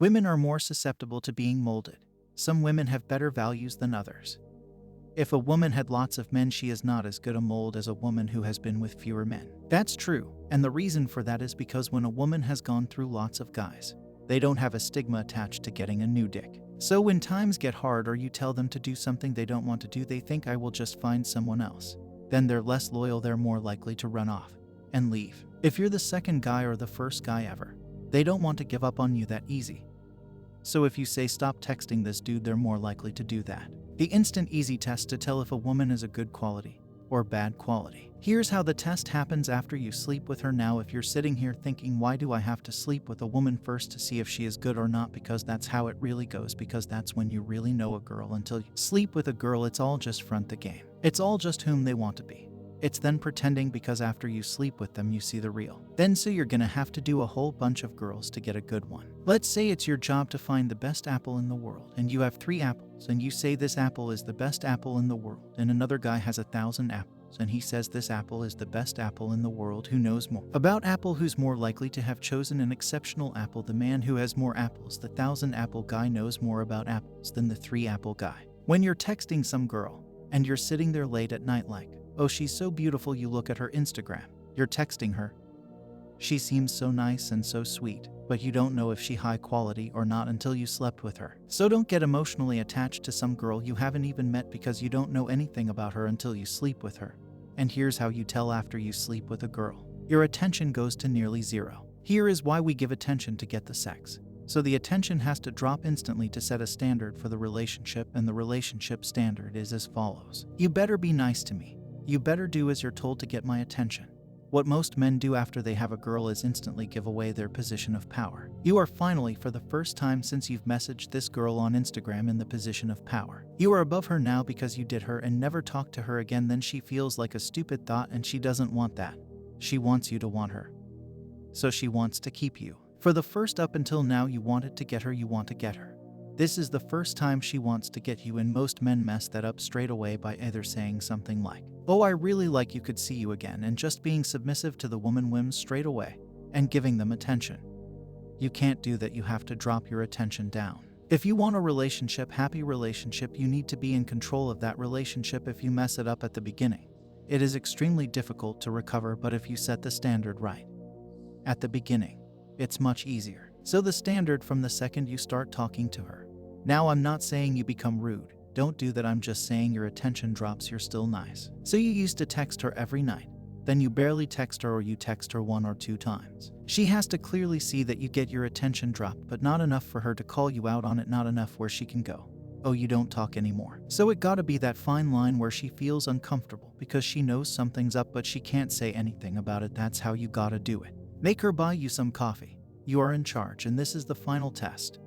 Women are more susceptible to being molded. Some women have better values than others. If a woman had lots of men, she is not as good a mold as a woman who has been with fewer men. That's true, and the reason for that is because when a woman has gone through lots of guys, they don't have a stigma attached to getting a new dick. So when times get hard or you tell them to do something they don't want to do, they think, I will just find someone else. Then they're less loyal, they're more likely to run off and leave. If you're the second guy or the first guy ever, they don't want to give up on you that easy. So if you say, stop texting this dude, they're more likely to do that. The instant easy test to tell if a woman is a good quality or bad quality. Here's how the test happens after you sleep with her. Now, if you're sitting here thinking, why do I have to sleep with a woman first to see if she is good or not? Because that's how it really goes, because that's when you really know a girl. Until you sleep with a girl, it's all just front the game. It's all just whom they want to be. It's then pretending, because after you sleep with them, you see the real. Then so you're gonna have to do a whole bunch of girls to get a good one. Let's say it's your job to find the best apple in the world, and you have 3 apples, and you say this apple is the best apple in the world, and another guy has 1,000 apples, and he says this apple is the best apple in the world. Who knows more about apple? Who's more likely to have chosen an exceptional apple? The man who has more apples. The 1,000 apple guy knows more about apples than the 3 apple guy. When you're texting some girl, and you're sitting there late at night like, oh, she's so beautiful, you look at her Instagram. You're texting her. She seems so nice and so sweet, but you don't know if she high quality or not until you slept with her. So don't get emotionally attached to some girl you haven't even met, because you don't know anything about her until you sleep with her. And here's how you tell after you sleep with a girl. Your attention goes to nearly 0. Here is why we give attention to get the sex. So the attention has to drop instantly to set a standard for the relationship, and the relationship standard is as follows. You better be nice to me. You better do as you're told to get my attention. What most men do after they have a girl is instantly give away their position of power. You are finally, for the first time since you've messaged this girl on Instagram, in the position of power. You are above her now because you did her and never talked to her again. Then she feels like a stupid thought, and she doesn't want that. She wants you to want her. So she wants to keep you. For the first up until now, you wanted to get her, you want to get her. This is the first time she wants to get you, and most men mess that up straight away by either saying something like, oh, I really like you, could see you again, and just being submissive to the woman whims straight away, and giving them attention. You can't do that, you have to drop your attention down. If you want a relationship, happy relationship, you need to be in control of that relationship. If you mess it up at the beginning, it is extremely difficult to recover, but if you set the standard right at the beginning, it's much easier. So the standard from the second you start talking to her. Now, I'm not saying you become rude. Don't do that. I'm just saying your attention drops. You're still nice. So you used to text her every night. Then you barely text her, or you text her 1 or 2 times. She has to clearly see that you get your attention dropped, but not enough for her to call you out on it. Not enough where she can go, oh, you don't talk anymore. So it gotta be that fine line where she feels uncomfortable because she knows something's up, but she can't say anything about it. That's how you gotta do it. Make her buy you some coffee. You are in charge, and this is the final test.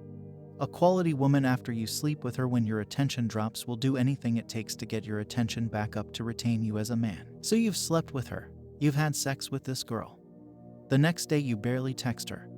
A quality woman, after you sleep with her, when your attention drops, will do anything it takes to get your attention back up to retain you as a man. So you've slept with her. You've had sex with this girl. The next day you barely text her.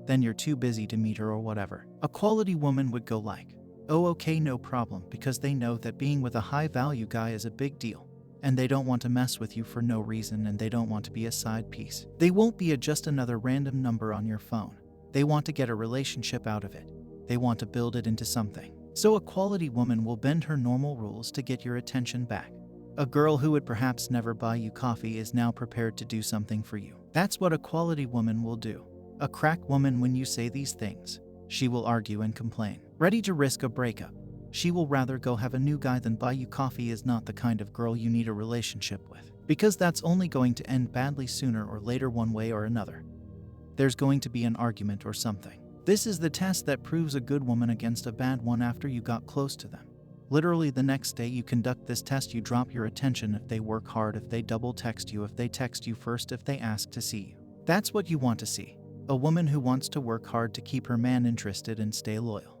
Then you're too busy to meet her or whatever. A quality woman would go like, oh, okay, no problem, because they know that being with a high-value guy is a big deal. And they don't want to mess with you for no reason, and they don't want to be a side piece. They won't be just another random number on your phone. They want to get a relationship out of it. They want to build it into something. So a quality woman will bend her normal rules to get your attention back. A girl who would perhaps never buy you coffee is now prepared to do something for you. That's what a quality woman will do. A crack woman, when you say these things, she will argue and complain. Ready to risk a breakup. She will rather go have a new guy than buy you coffee. Is not the kind of girl you need a relationship with, because that's only going to end badly sooner or later, one way or another. There's going to be an argument or something. This is the test that proves a good woman against a bad one after you got close to them. Literally the next day you conduct this test, you drop your attention if they work hard, if they double text you, if they text you first, if they ask to see you. That's what you want to see. A woman who wants to work hard to keep her man interested and stay loyal.